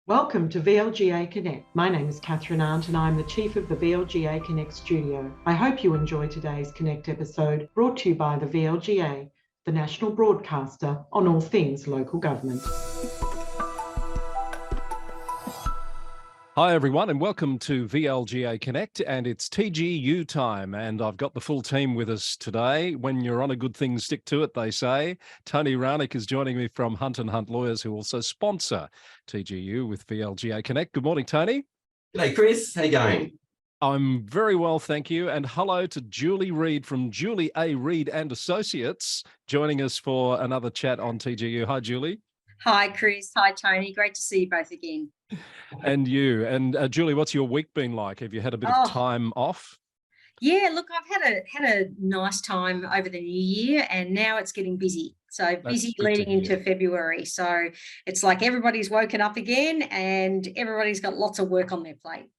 Welcome to VLGA Connect. My name is Catherine Arndt and I'm the Chief of the VLGA Connect studio. I hope you enjoy today's Connect episode brought to you by the VLGA, the national broadcaster on all things local government. Hi everyone and welcome to VLGA Connect, and it's TGU time, and I've got the full team with us today. When you're on a good thing, stick to it, they say. Tony Rownick is joining me from Hunt & Hunt Lawyers, who also sponsor TGU with VLGA Connect. Good morning, Tony. G'day, Chris. How you going? I'm very well, thank you. And hello to Julie Reid from Julie A. Reid and Associates, joining us for another chat on TGU. Hi, Julie. Hi, Chris. Hi, Tony. Great to see you both again. And you. And Julie, what's your week been like? Have you had a bit of time off? Yeah, look, I've had a nice time over the new year, and now it's getting busy. So busy leading into February. So it's like everybody's woken up again and everybody's got lots of work on their plate.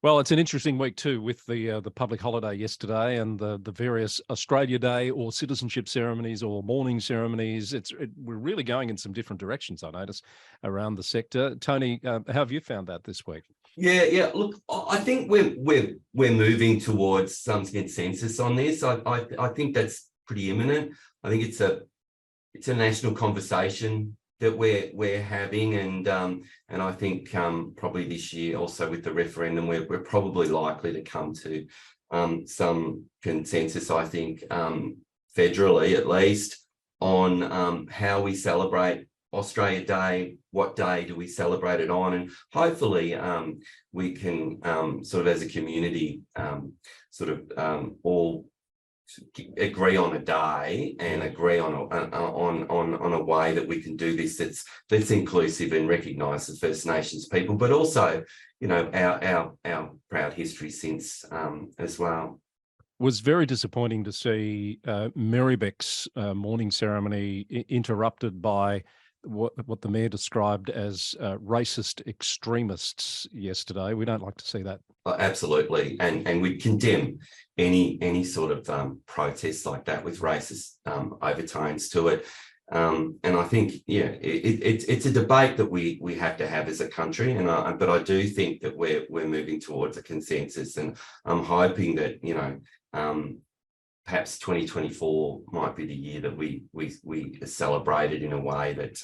Well, it's an interesting week too, with the public holiday yesterday and the various Australia Day or citizenship ceremonies or morning ceremonies. We're really going in some different directions, I notice, around the sector. Tony, how have you found that this week? Yeah. Look, I think we're moving towards some consensus on this. I think that's pretty imminent. I think it's a national conversation that we're having, and I think probably this year also with the referendum we're probably likely to come to some consensus, I think, federally at least, on how we celebrate Australia Day. What day do we celebrate it on? And hopefully we can sort of as a community all agree on a day and agree on a way that we can do this that's inclusive and recognises First Nations people, but also, you know, our proud history since as well. Was very disappointing to see Marybeck's morning ceremony interrupted by what the mayor described as racist extremists yesterday. We don't like to see that. Absolutely, and we condemn any sort of protest like that with racist overtones to it. And I think, yeah, it's a debate that we have to have as a country, but I do think that we're moving towards a consensus, and I'm hoping that, you know, perhaps 2024 might be the year that we celebrate it in a way that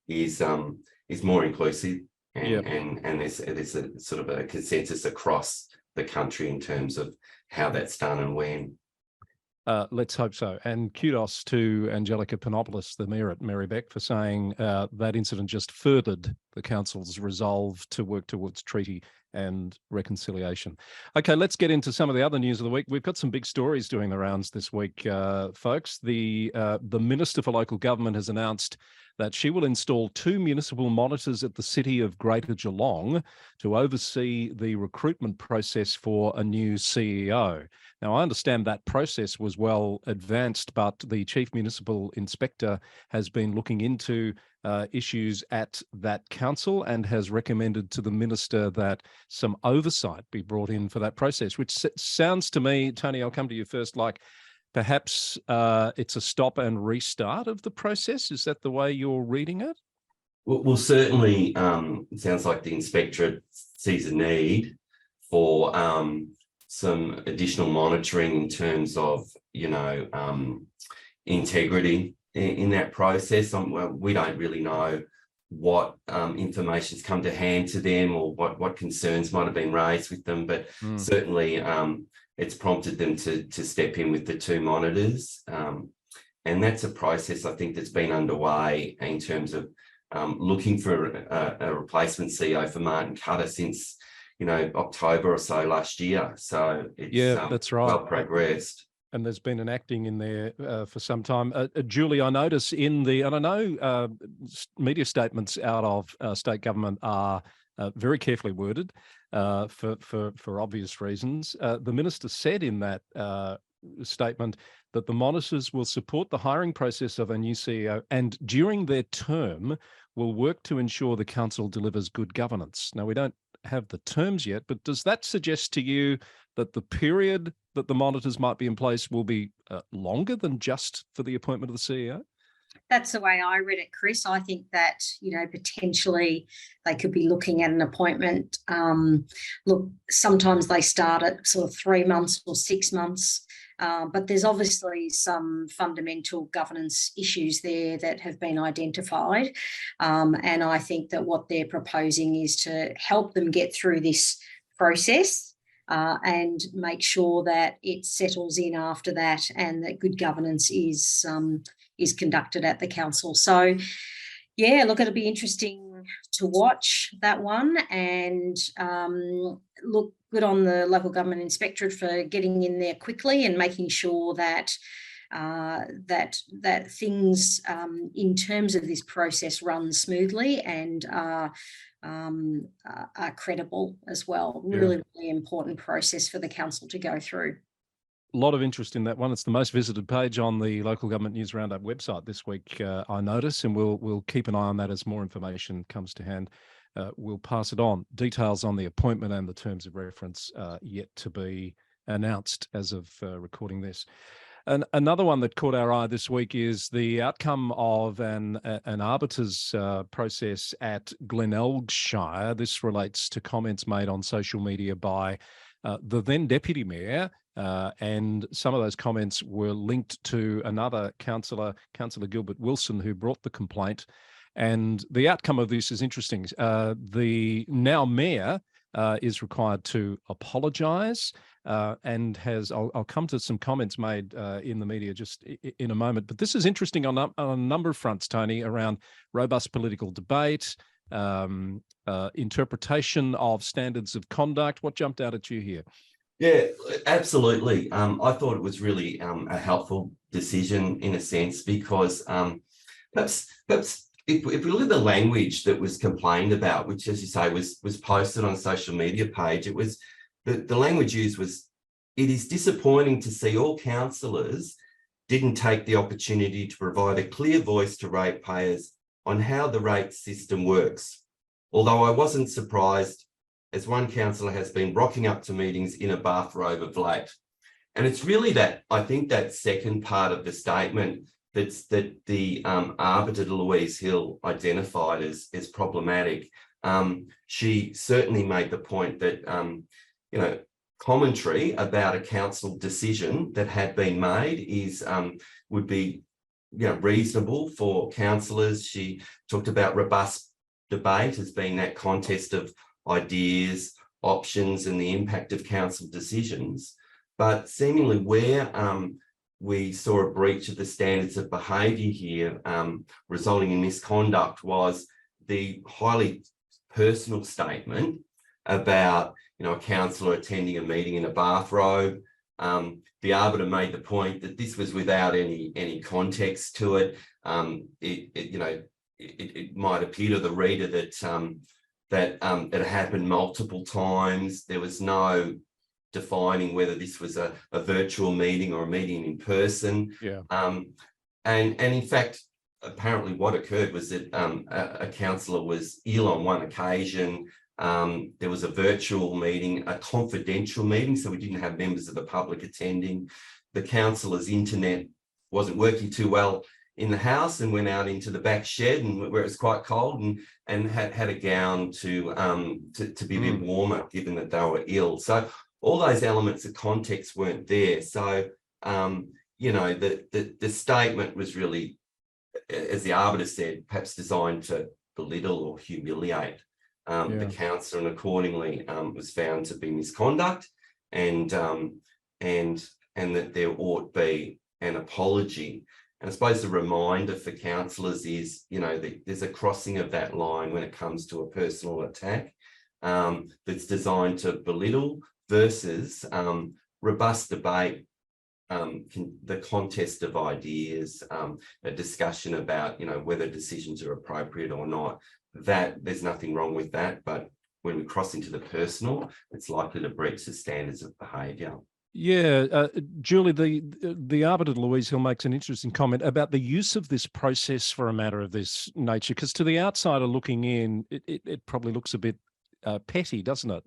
is more inclusive, and there's a sort of a consensus across the country in terms of how that's done and when. Let's hope so. And kudos to Angelica Panopoulos, the mayor at Marybeck, for saying that incident just furthered the council's resolve to work towards treaty and reconciliation. Okay, let's get into some of the other news of the week. We've got some big stories doing the rounds this week, folks. The Minister for Local Government has announced that she will install 2 municipal monitors at the City of Greater Geelong to oversee the recruitment process for a new CEO. Now, I understand that process was well advanced, but the Chief Municipal Inspector has been looking into issues at that council and has recommended to the Minister that some oversight be brought in for that process, which sounds to me, Tony, I'll come to you first, like perhaps it's a stop and restart of the process. Is that the way you're reading it? Well, certainly it sounds like the inspectorate sees a need for some additional monitoring in terms of, you know, integrity in that process. We don't really know what information's come to hand to them or what concerns might have been raised with them, but certainly it's prompted them to step in with the 2 monitors. And that's a process, I think, that's been underway in terms of looking for a replacement CEO for Martin Cutter since, you know, October or so last year. So it's that's right. Well progressed. And there's been an acting in there for some time. Julie, I notice and I know media statements out of state government are very carefully worded for obvious reasons. The minister said in that statement that the monitors will support the hiring process of a new CEO and during their term will work to ensure the council delivers good governance. Now, we don't have the terms yet, but does that suggest to you that the period that the monitors might be in place will be longer than just for the appointment of the CEO? That's the way I read it, Chris. I think that, potentially they could be looking at an appointment. Look, sometimes they start at sort of 3 months or 6 months, but there's obviously some fundamental governance issues there that have been identified. And I think that what they're proposing is to help them get through this process and make sure that it settles in after that, and that good governance is conducted at the council. So, yeah, look, it'll be interesting to watch that one. And look, good on the local government inspectorate for getting in there quickly and making sure that that things in terms of this process run smoothly and are credible as well. Really, really important process for the council to go through. A lot of interest in that one. It's the most visited page on the Local Government News Roundup website this week, I notice, and we'll keep an eye on that as more information comes to hand. We'll pass it on. Details on the appointment and the terms of reference yet to be announced as of recording this. And another one that caught our eye this week is the outcome of an Arbiter's process at Glenelgshire. This relates to comments made on social media by the then Deputy Mayor, and some of those comments were linked to another councillor, Councillor Gilbert Wilson, who brought the complaint. And the outcome of this is interesting. The now Mayor is required to apologise and I'll come to some comments made in the media just in a moment. But this is interesting on a number of fronts, Tony, around robust political debate, interpretation of standards of conduct. What jumped out at you here? Yeah, absolutely. I thought it was really a helpful decision in a sense, because perhaps if we look at the language that was complained about, which, as you say, was posted on a social media page, it was the language used was, "It is disappointing to see all councillors didn't take the opportunity to provide a clear voice to ratepayers on how the rate system works. Although I wasn't surprised, as one councillor has been rocking up to meetings in a bathrobe of late." And it's really that, I think, that second part of the statement that the Arbiter Louise Hill identified as problematic. She certainly made the point that commentary about a council decision that had been made would be reasonable for councillors. She talked about robust debate as being that contest of ideas, options, and the impact of council decisions. But seemingly where we saw a breach of the standards of behaviour here, resulting in misconduct, was the highly personal statement about a councillor attending a meeting in a bathrobe. The Arbiter made the point that this was without any context to it. It might appear to the reader that it happened multiple times. There was no defining whether this was a virtual meeting or a meeting in person. Yeah. And in fact, apparently what occurred was that a councillor was ill on one occasion. There was a virtual meeting, a confidential meeting, so we didn't have members of the public attending. The councillor's internet wasn't working too well in the house and went out into the back shed, and where it was quite cold, and had a gown to be a bit warmer, given that they were ill. So all those elements of context weren't there. So the statement was really, as the Arbiter said, perhaps designed to belittle or humiliate the councillor, and accordingly was found to be misconduct, and that there ought be an apology. And I suppose the reminder for councillors is, there's a crossing of that line when it comes to a personal attack that's designed to belittle versus robust debate, the contest of ideas, a discussion about, whether decisions are appropriate or not. That there's nothing wrong with that, but when we cross into the personal, it's likely to breach the standards of behaviour. Yeah, Julie, the Arbiter Louise Hill makes an interesting comment about the use of this process for a matter of this nature, because to the outsider looking in, it probably looks a bit petty, doesn't it?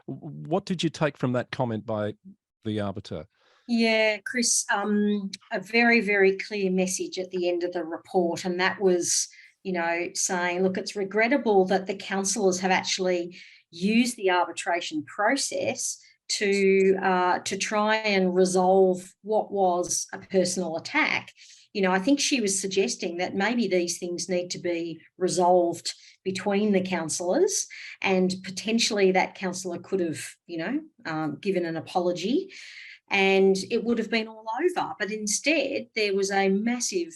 What did you take from that comment by the Arbiter? Yeah, Chris, a very, very clear message at the end of the report, and that was, saying, look, it's regrettable that the councillors have actually used the arbitration process to try and resolve what was a personal attack. I think she was suggesting that maybe these things need to be resolved between the councillors, and potentially that councillor could have, given an apology, and it would have been all over. But instead, there was a massive,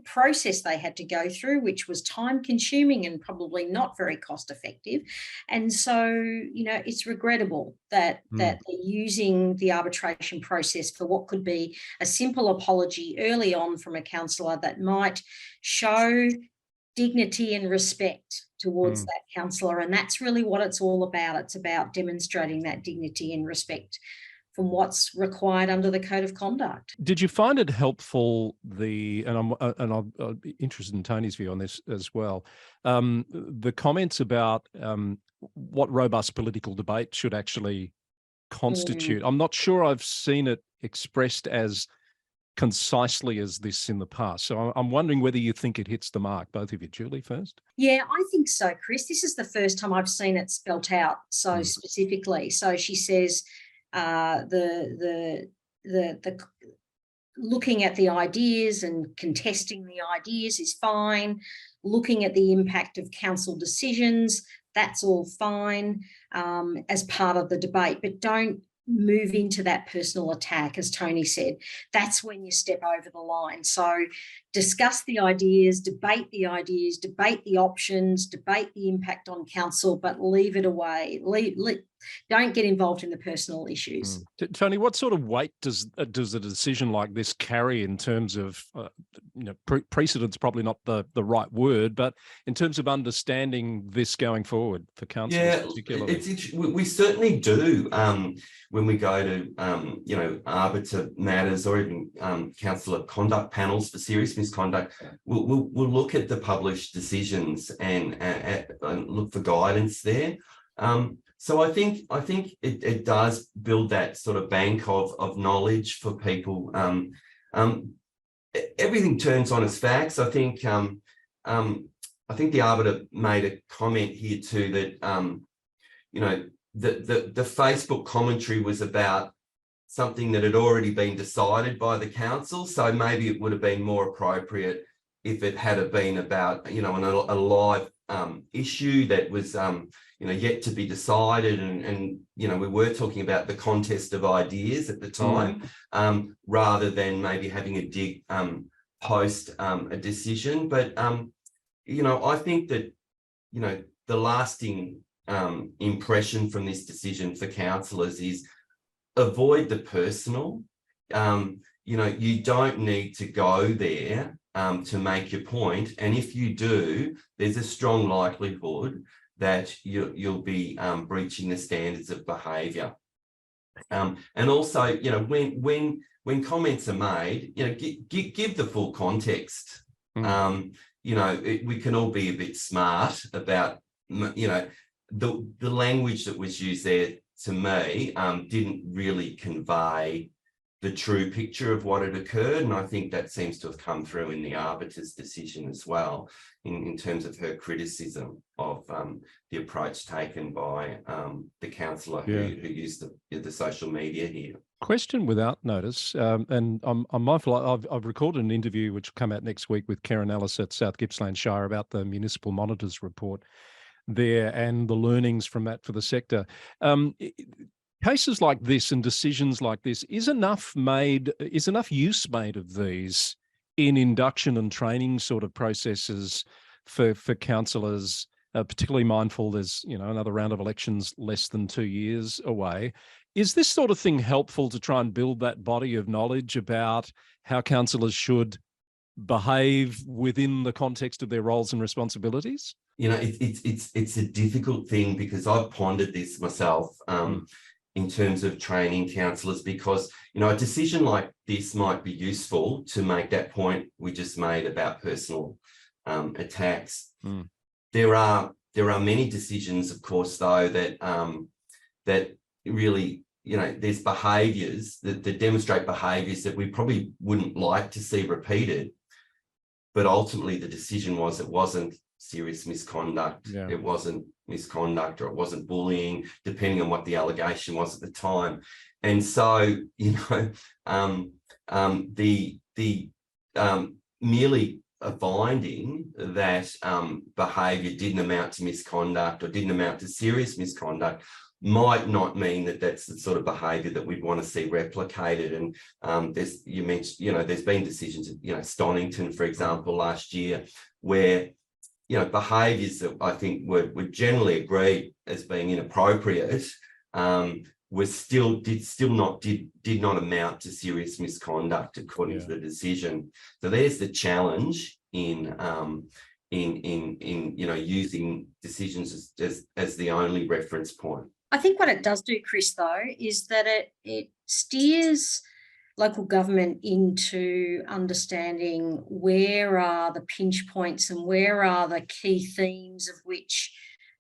process they had to go through, which was time consuming and probably not very cost effective. And so, it's regrettable that they're using the arbitration process for what could be a simple apology early on from a councillor that might show dignity and respect towards that councillor. And that's really what it's all about. It's about demonstrating that dignity and respect from what's required under the Code of Conduct. Did you find it helpful, and I'm interested in Tony's view on this as well, the comments about what robust political debate should actually constitute? I'm not sure I've seen it expressed as concisely as this in the past. So I'm wondering whether you think it hits the mark. Both of you. Julie first. Yeah, I think so, Chris. This is the first time I've seen it spelt out so specifically. So she says, the looking at the ideas and contesting the ideas is fine. Looking at the impact of council decisions, that's all fine as part of the debate, but don't move into that personal attack, as Tony said. That's when you step over the line. So discuss the ideas, debate the options, debate the impact on council, but leave it away. Don't get involved in the personal issues. Tony, what sort of weight does a decision like this carry in terms of, precedence? Probably not the right word, but in terms of understanding this going forward for councillors particularly? We certainly do when we go to, arbiter matters or even councillor conduct panels for serious misconduct. We'll look at the published decisions and look for guidance there. So I think it does build that sort of bank of knowledge for people. Everything turns on its facts. I think the Arbiter made a comment here too that the Facebook commentary was about something that had already been decided by the council. So maybe it would have been more appropriate if it had been about a live issue that was yet to be decided, and we were talking about the contest of ideas at the time, rather than maybe having a dig post a decision. But I think that the lasting impression from this decision for councillors is avoid the personal. You don't need to go there to make your point, and if you do, there's a strong likelihood that you'll be breaching the standards of behaviour. And also, when comments are made, give the full context. We can all be a bit smart about, the language that was used there to me didn't really convey the true picture of what had occurred. And I think that seems to have come through in the Arbiter's decision as well, in terms of her criticism of the approach taken by the councillor who used the social media here. Question without notice, and I'm mindful, I've recorded an interview which will come out next week with Karen Ellis at South Gippsland Shire about the Municipal Monitors report there and the learnings from that for the sector. Cases like this and decisions like this, is enough use made of these in induction and training sort of processes for councillors, particularly mindful there's another round of elections less than 2 years away. Is this sort of thing helpful to try and build that body of knowledge about how councillors should behave within the context of their roles and responsibilities? It's a difficult thing, because I've pondered this myself. In terms of training councillors, because a decision like this might be useful to make that point we just made about personal attacks. There are many decisions, of course, though, that really there's behaviours that demonstrate behaviours that we probably wouldn't like to see repeated, but ultimately the decision was it wasn't serious misconduct, it wasn't misconduct, or it wasn't bullying, depending on what the allegation was at the time. And so, merely a finding that behaviour didn't amount to misconduct or didn't amount to serious misconduct might not mean that that's the sort of behaviour that we'd want to see replicated. And you mentioned, there's been decisions, Stonington, for example, last year, where behaviours that I think were generally agreed as being inappropriate did not amount to serious misconduct according to the decision. So there's the challenge in using decisions as the only reference point. I think what it does do, Chris, though, is that it steers local government into understanding where are the pinch points and where are the key themes of which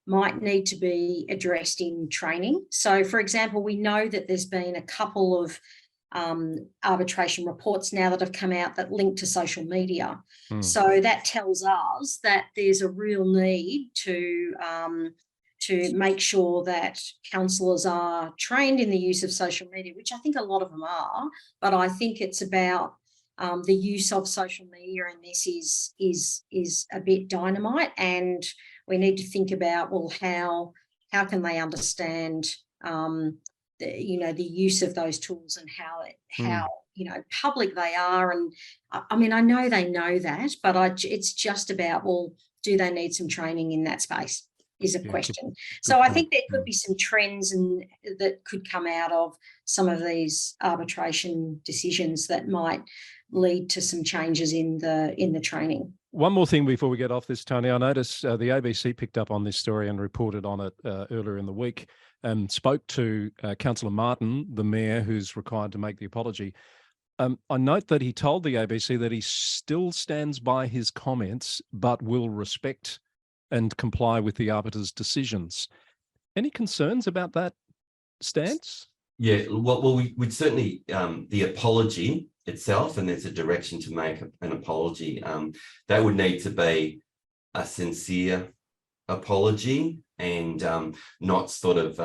might need to be addressed in training. So, for example, we know that there's been a couple of arbitration reports now that have come out that link to social media. So that tells us that there's a real need to make sure that counsellors are trained in the use of social media, which I think a lot of them are, but I think it's about the use of social media, and this is a bit dynamite, and we need to think about, well, how can they understand the use of those tools and how public they are. And I mean, I know they know that, but it's just about, well, do they need some training in that space is a question. So I think there could be some trends that could come out of some of these arbitration decisions that might lead to some changes in the training. One more thing before we get off this, Tony. I noticed the ABC picked up on this story and reported on it earlier in the week and spoke to Councillor Martin, the mayor, who's required to make the apology. I note that he told the ABC that he still stands by his comments, but will respect and comply with the Arbiter's decisions. Any concerns about that stance? Yeah, well, we'd certainly, the apology itself, and there's a direction to make an apology, that would need to be a sincere apology and not sort of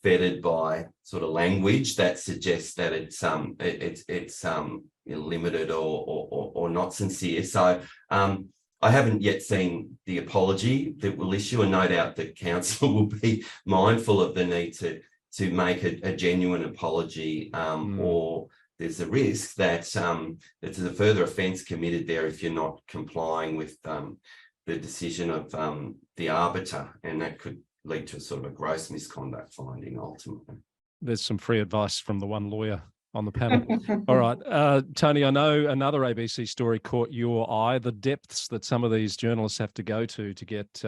fettered by sort of language that suggests that it's limited or not sincere. So I haven't yet seen the apology that will issue, and no doubt that council will be mindful of the need to make a genuine apology, or there's a risk that there's a further offence committed there if you're not complying with the decision of the arbiter, and that could lead to a sort of a gross misconduct finding ultimately. There's some free advice from the one lawyer on the panel. All right, Tony, I know another ABC story caught your eye, the depths that some of these journalists have to go to get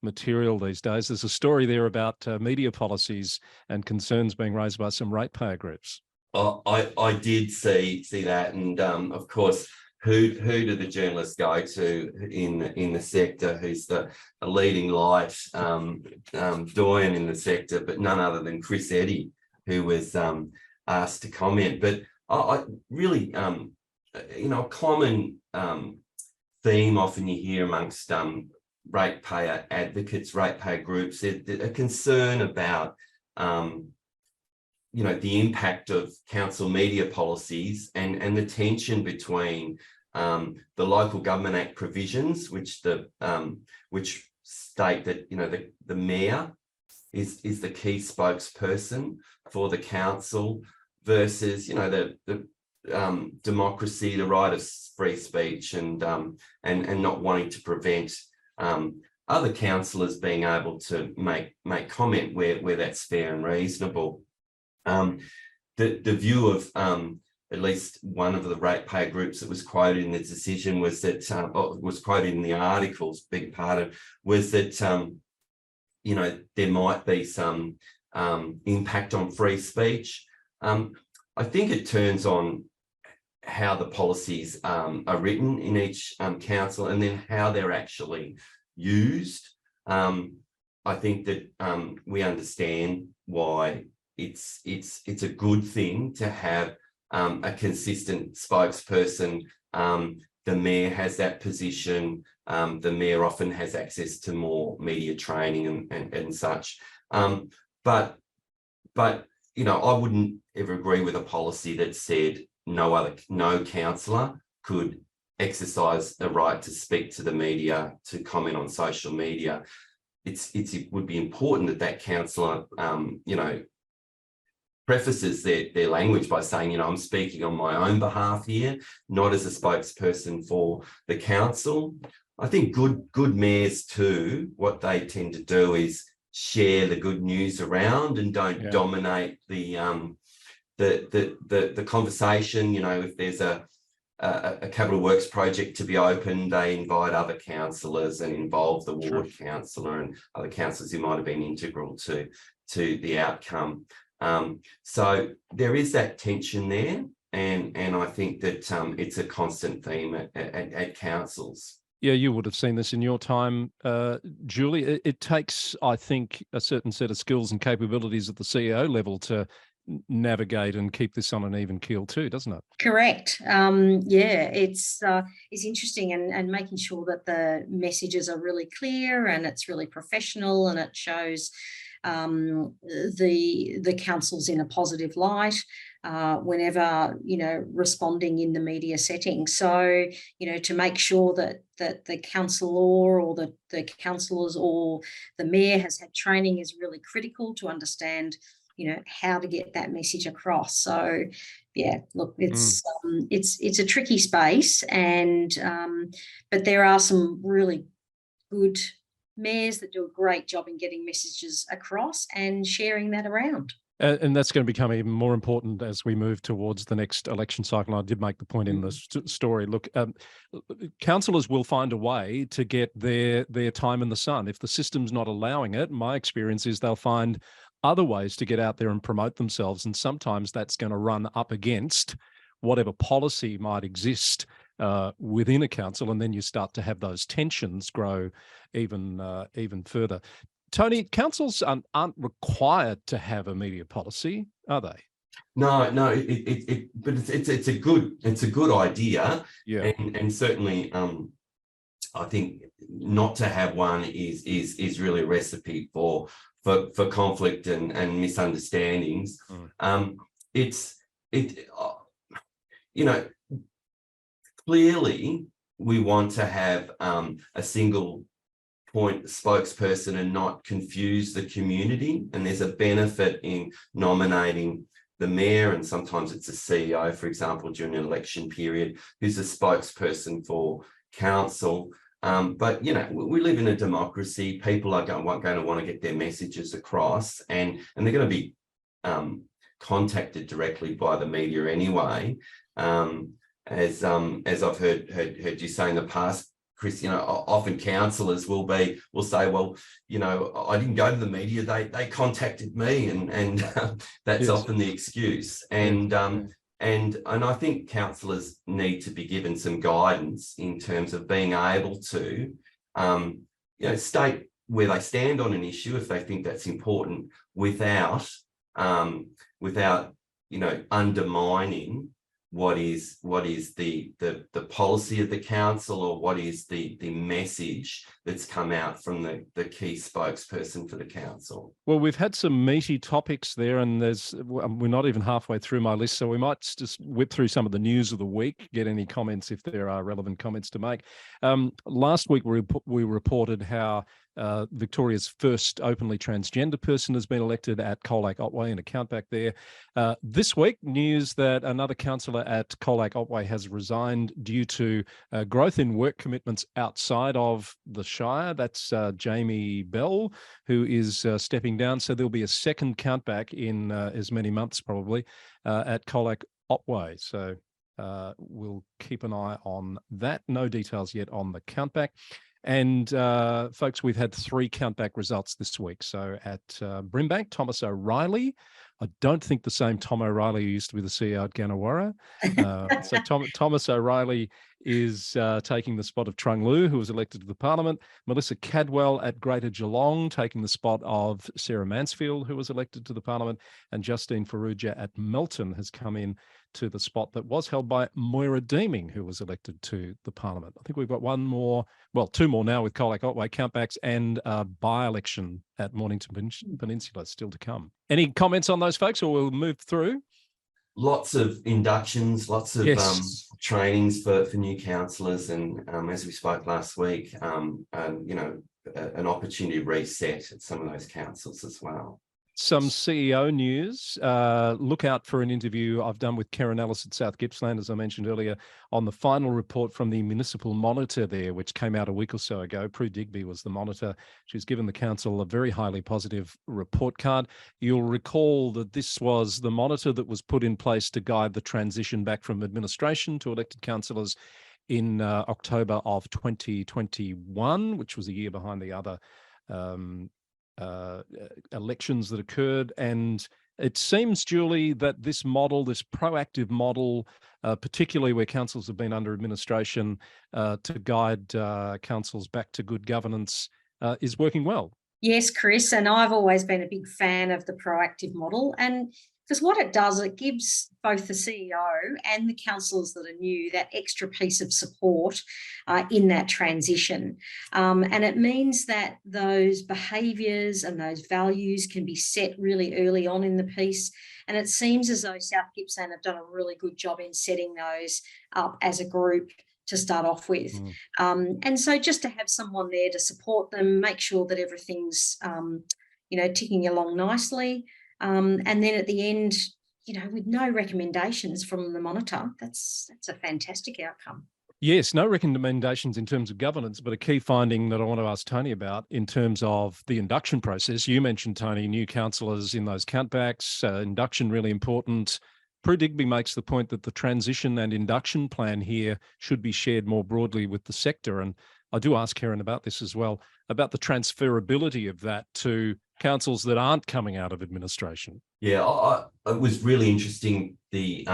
material these days. There's a story there about media policies and concerns being raised by some ratepayer groups. I did see that, and of course, who do the journalists go to in the sector? Who's a leading light doyen in the sector, but none other than Chris Eddy, who was asked to comment. But I really, a common theme often you hear amongst ratepayer advocates, ratepayer groups, a concern about the impact of council media policies and the tension between the Local Government Act provisions, which state that the mayor is the key spokesperson for the council, versus the democracy, the right of free speech, and not wanting to prevent other councillors being able to make comment where that's fair and reasonable. The view of at least one of the ratepayer groups that was quoted in the decision was that, was quoted in the articles, big part of, was that there might be some impact on free speech. I think it turns on how the policies are written in each council, and then how they're actually used. I think that we understand why it's a good thing to have a consistent spokesperson. The mayor has that position. The mayor often has access to more media training and such. But I wouldn't ever agree with a policy that said no councillor could exercise the right to speak to the media, to comment on social media. It would be important that councillor, prefaces their language by saying, I'm speaking on my own behalf here, not as a spokesperson for the council. I think good mayors too, what they tend to do is share the good news around and don't dominate the conversation. If there's a capital works project to be opened, they invite other councillors and involve the ward councillor and other councillors who might have been integral to the outcome. So there is that tension there, and I think that it's a constant theme at councils. Yeah, you would have seen this in your time, Julie. It takes, I think, a certain set of skills and capabilities at the CEO level to navigate and keep this on an even keel too, doesn't it? Correct. It's interesting, and making sure that the messages are really clear and it's really professional and it shows the councils in a positive light whenever responding in the media setting. So to make sure that the councillor or the councillors or the mayor has had training is really critical to understand how to get that message across. So yeah, look, it's a tricky space, and but there are some really good mayors that do a great job in getting messages across and sharing that around. And that's going to become even more important as we move towards the next election cycle. I did make the point in the story. Look, councillors will find a way to get their time in the sun. If the system's not allowing it, my experience is they'll find other ways to get out there and promote themselves. And sometimes that's going to run up against whatever policy might exist within a council, and then you start to have those tensions grow even further. Tony, councils aren't required to have a media policy, are they? No, but it's a good idea, and certainly I think not to have one is really a recipe for conflict and misunderstandings. Clearly we want to have a single point spokesperson and not confuse the community, and there's a benefit in nominating the mayor, and sometimes it's a CEO, for example, during an election period, who's a spokesperson for council. But we live in a democracy. People are going to want to get their messages across, and they're going to be contacted directly by the media anyway. As I've heard you say in the past, Chris, often councillors will say, well, I didn't go to the media, they contacted me, and that's often the excuse. And I think councillors need to be given some guidance in terms of being able to state where they stand on an issue if they think that's important, without undermining what is the policy of the council, or what is the message that's come out from the key spokesperson for the council. Well, we've had some meaty topics there, and we're not even halfway through my list, so we might just whip through some of the news of the week, get any comments if there are relevant comments to make. Last week we reported how Victoria's first openly transgender person has been elected at Colac Otway, in a countback there. This week, news that another councillor at Colac Otway has resigned due to growth in work commitments outside of the Shire. That's Jamie Bell, who is stepping down. So there'll be a second countback in as many months probably at Colac Otway. So we'll keep an eye on that. No details yet on the countback. And folks, we've had 3 countback results this week. So at Brimbank, Thomas O'Reilly I don't think the same Tom O'Reilly who used to be the CEO at Gannawarra. So Thomas O'Reilly is taking the spot of Trung Lu, who was elected to the Parliament. Melissa Cadwell at Greater Geelong taking the spot of Sarah Mansfield, who was elected to the Parliament. And Justine Farrugia at Melton has come in to the spot that was held by Moira Deeming, who was elected to the Parliament. I think we've got two more now with Colac Otway countbacks and a by-election at Mornington Peninsula still to come. Any comments on those folks, or we'll move through? Lots of inductions, lots of trainings for new councillors, and as we spoke last week, an opportunity to reset at some of those councils as well. Some CEO news. Look out for an interview I've done with Karen Ellis at South Gippsland, as I mentioned earlier, on the final report from the municipal monitor there, which came out a week or so ago. Prue Digby was the monitor. She's given the council a very highly positive report card. You'll recall that this was the monitor that was put in place to guide the transition back from administration to elected councillors in October of 2021, which was a year behind the other elections that occurred. And it seems, Julie, that this model, this proactive model, particularly where councils have been under administration to guide councils back to good governance, is working well. Yes, Chris, and I've always been a big fan of the proactive model, and because what it does, it gives both the CEO and the councillors that are new that extra piece of support in that transition. And it means that those behaviours and those values can be set really early on in the piece. And it seems as though South Gippsland have done a really good job in setting those up as a group to start off with. And so just to have someone there to support them, make sure that everything's, ticking along nicely. And then at the end, with no recommendations from the monitor, that's a fantastic outcome. Yes, no recommendations in terms of governance, but a key finding that I want to ask Tony about in terms of the induction process. You mentioned, Tony, new councillors in those countbacks, induction really important. Prue Digby makes the point that the transition and induction plan here should be shared more broadly with the sector. And I do ask Karen about this as well, about the transferability of that to councils that aren't coming out of administration. Yeah, it was really interesting, the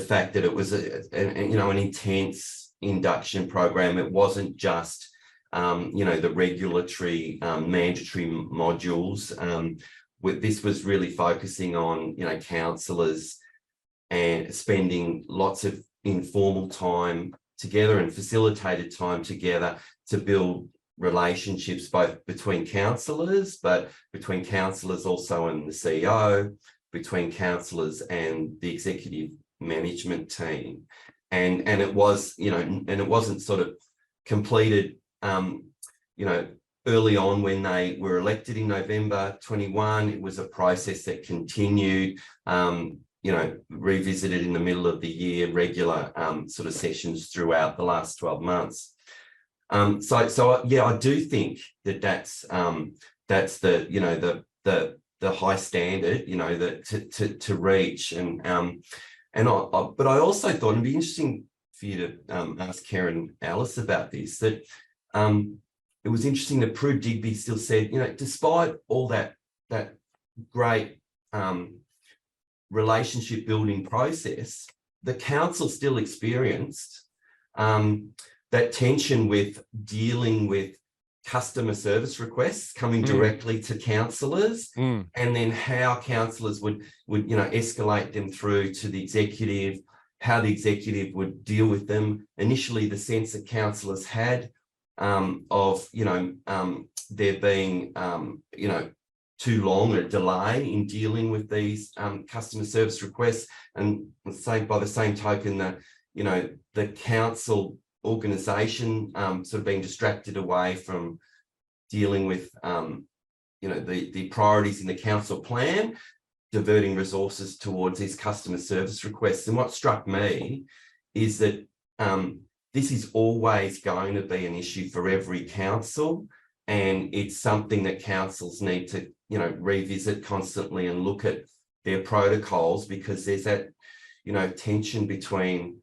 fact that it was an intense induction program. It wasn't just the regulatory mandatory modules. This was really focusing on councillors and spending lots of informal time together and facilitated time together to build relationships both between councillors, but between councillors also and the CEO, between councillors and the executive management team. And it was, and it wasn't sort of completed, early on when they were elected in November 21. It was a process that continued, revisited in the middle of the year, regular sort of sessions throughout the last 12 months. So I do think that's the high standard, that to reach, but I also thought it'd be interesting for you to ask Karen Ellis about this. That it was interesting that Prue Digby still said, despite all that great relationship building process, the council still experienced that tension with dealing with customer service requests coming directly to councillors, and then how councillors would escalate them through to the executive, how the executive would deal with them. Initially, the sense that councillors had of there being too long a delay in dealing with these customer service requests, and by the same token that the council organisation sort of being distracted away from dealing with the priorities in the council plan, diverting resources towards these customer service requests. And what struck me is that this is always going to be an issue for every council, and it's something that councils need to revisit constantly and look at their protocols, because there's that tension between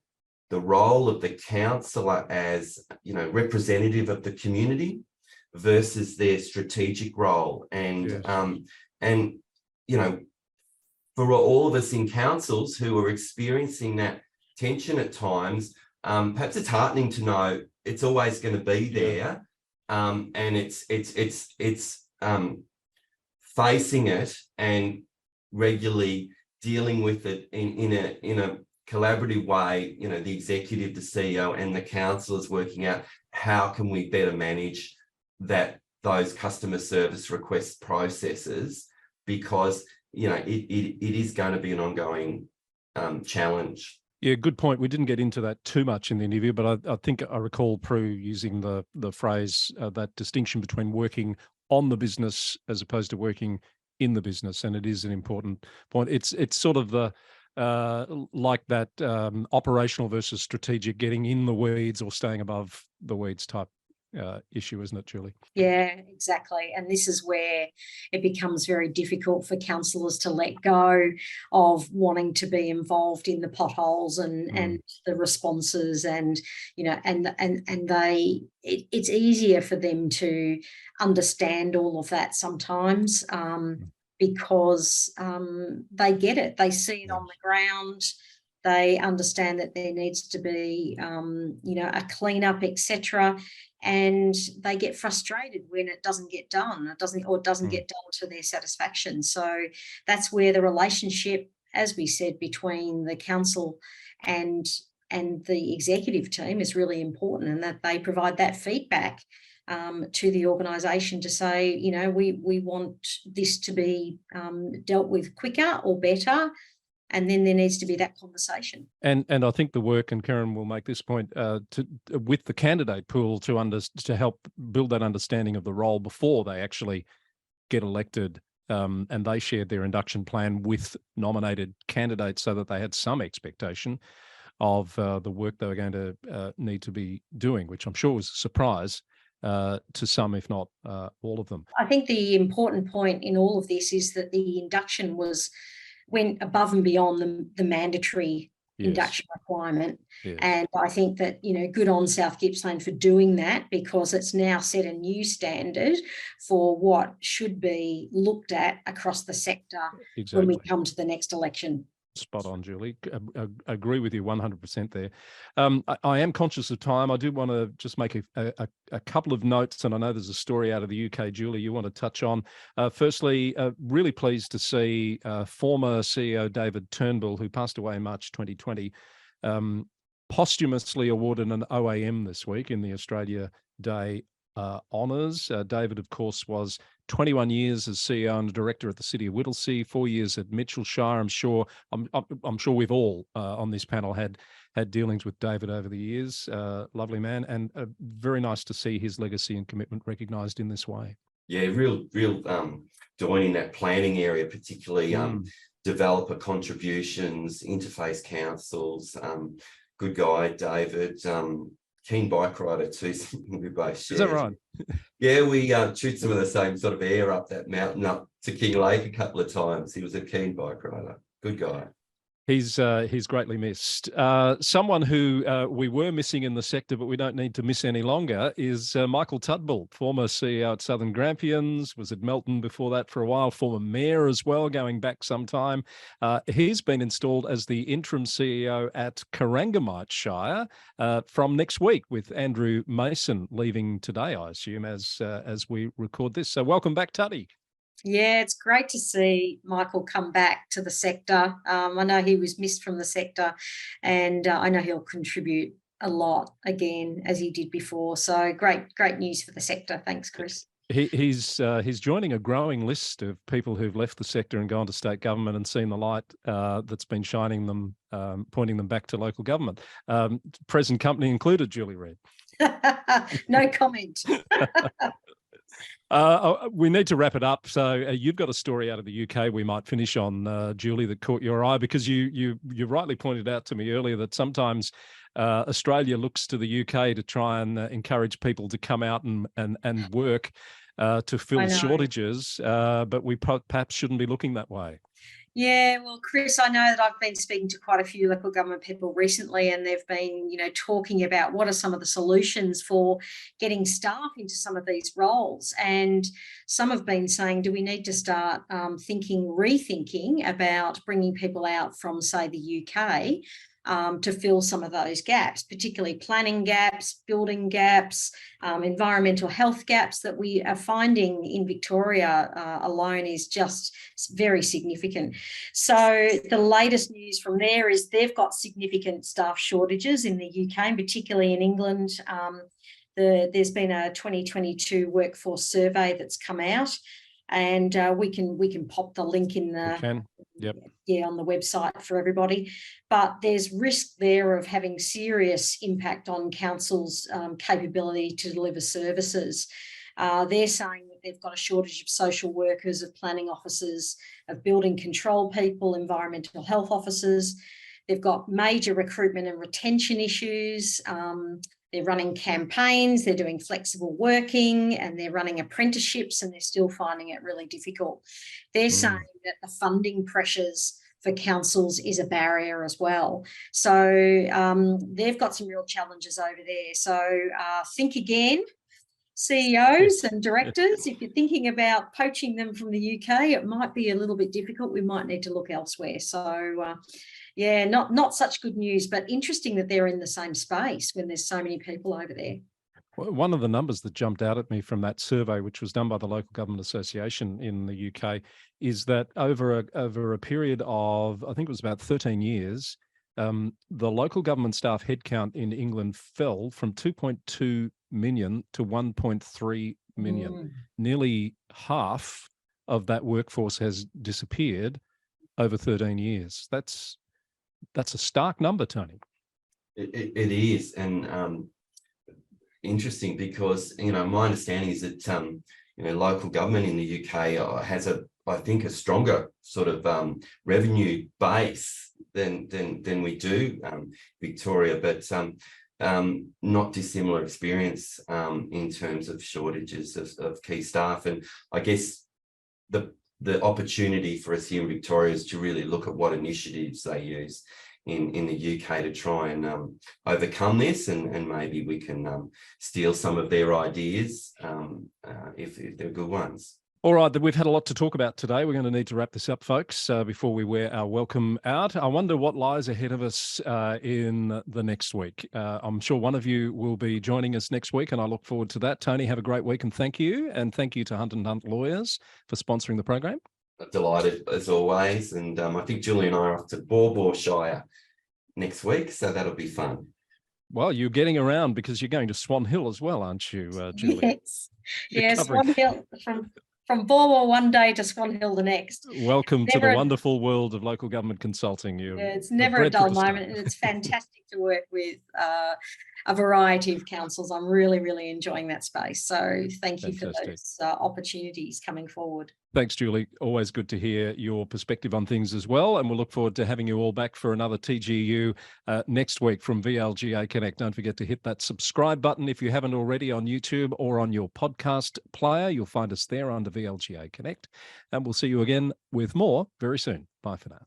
the role of the councillor as representative of the community versus their strategic role. And for all of us in councils who are experiencing that tension at times, perhaps it's heartening to know it's always going to be there, and it's facing it and regularly dealing with it in a collaborative way. You know, the executive, the CEO, and the councillors working out how can we better manage those customer service request processes, because you know it is going to be an ongoing challenge. Yeah, good point. We didn't get into that too much in the interview, but I think I recall Prue using the phrase, that distinction between working on the business as opposed to working in the business, and it is an important point. It's sort of the like that operational versus strategic, getting in the weeds or staying above the weeds type issue, isn't it, Julie? Yeah, exactly. And this is where it becomes very difficult for councillors to let go of wanting to be involved in the potholes and the responses, and you know, it's easier for them to understand all of that sometimes, because they get it, they see it on the ground. They understand that there needs to be, you know, a cleanup, etc., and they get frustrated when it doesn't get done. It doesn't get done to their satisfaction. So that's where the relationship, as we said, between the council and the executive team is really important, and that they provide that feedback to the organisation to say, you know, we want this to be dealt with quicker or better. And then there needs to be that conversation. And I think the work, and Karen will make this point, with the candidate pool to help build that understanding of the role before they actually get elected, and they shared their induction plan with nominated candidates so that they had some expectation of the work they were going to need to be doing, which I'm sure was a surprise to some, if not all of them. I think the important point in all of this is that the induction went above and beyond the mandatory induction requirement. Yes. And I think that, you know, good on South Gippsland for doing that, because it's now set a new standard for what should be looked at across the sector when we come to the next election. Spot on, Julie. Agree with you 100% there. I am conscious of time. I do want to just make a couple of notes, and I know there's a story out of the UK, Julie, you want to touch on. Firstly, really pleased to see former CEO David Turnbull, who passed away in March 2020, posthumously awarded an OAM this week in the Australia Day honours. David, of course, was 21 years as CEO and director at the City of Whittlesea, 4 years at Mitchellshire. I'm sure we've all on this panel had dealings with David over the years. Lovely man, and very nice to see his legacy and commitment recognised in this way. Yeah, real join in that planning area, particularly developer contributions, interface councils. Good guy, David. Keen bike rider too, something we both share. Is that right? Yeah, we chewed some of the same sort of air up that mountain up to King Lake a couple of times. He was a keen bike rider. Good guy. He's greatly missed. Someone who we were missing in the sector, but we don't need to miss any longer, is Michael Tudbull, former CEO at Southern Grampians, was at Melton before that for a while, former mayor as well, going back some time. He's been installed as the interim CEO at Corangamite Shire from next week, with Andrew Mason leaving today, I assume, as we record this. So welcome back, Tuddy. Yeah, it's great to see Michael come back to the sector. I know he was missed from the sector, and I know he'll contribute a lot again, as he did before. So great news for the sector. Thanks, Chris. He's joining a growing list of people who've left the sector and gone to state government and seen the light that's been shining them, pointing them back to local government. Present company included, Julie Reid. No comment. We need to wrap it up. So you've got a story out of the UK we might finish on, Julie, that caught your eye, because you rightly pointed out to me earlier that sometimes Australia looks to the UK to try and encourage people to come out and work to fill shortages, but we perhaps shouldn't be looking that way. Yeah, well, Chris, I know that I've been speaking to quite a few local government people recently, and they've been, talking about what are some of the solutions for getting staff into some of these roles. And some have been saying, do we need to start rethinking about bringing people out from, say, the UK to fill some of those gaps, particularly planning gaps, building gaps, environmental health gaps that we are finding in Victoria alone is just very significant. So the latest news from there is they've got significant staff shortages in the UK, and particularly in England. There's been a 2022 workforce survey that's come out, and we can pop the link in the on the website for everybody. But there's risk there of having serious impact on councils' capability to deliver services. They're saying that they've got a shortage of social workers, of planning officers, of building control people, environmental health officers. They've got major recruitment and retention issues. They're running campaigns, they're doing flexible working, and they're running apprenticeships, and they're still finding it really difficult. They're saying that the funding pressures for councils is a barrier as well. So they've got some real challenges over there. So think again, CEOs and directors, if you're thinking about poaching them from the UK, it might be a little bit difficult. We might need to look elsewhere. So yeah, not such good news, but interesting that they're in the same space when there's so many people over there. One of the numbers that jumped out at me from that survey, which was done by the Local Government Association in the UK, is that over a period of, I think it was about 13 years, the local government staff headcount in England fell from 2.2 million to 1.3 million. Nearly half of that workforce has disappeared over 13 years. That's a stark number, Tony. It is, and interesting because my understanding is that local government in the UK has I think a stronger sort of revenue base than we do Victoria, but not dissimilar experience in terms of shortages of key staff. And I guess the opportunity for us here in Victoria is to really look at what initiatives they use in the UK to try and overcome this, and maybe we can steal some of their ideas if they're good ones. All right, we've had a lot to talk about today. We're going to need to wrap this up, folks, before we wear our welcome out. I wonder what lies ahead of us in the next week. I'm sure one of you will be joining us next week, and I look forward to that. Tony, have a great week, and thank you. And thank you to Hunt & Hunt Lawyers for sponsoring the program. Delighted as always. And I think Julie and I are off to Shire next week, so that'll be fun. Well, you're getting around because you're going to Swan Hill as well, aren't you, Julie? Yes. Yes, Swan Hill from Borwell one day to Swan Hill the next. Welcome to the wonderful world of local government consulting. It's never a dull moment, and it's fantastic to work with a variety of councils. I'm really, really enjoying that space. So thank you for those opportunities coming forward. Thanks, Julie. Always good to hear your perspective on things as well. And we'll look forward to having you all back for another TGU next week from VLGA Connect. Don't forget to hit that subscribe button if you haven't already on YouTube or on your podcast player. You'll find us there under VLGA Connect. And we'll see you again with more very soon. Bye for now.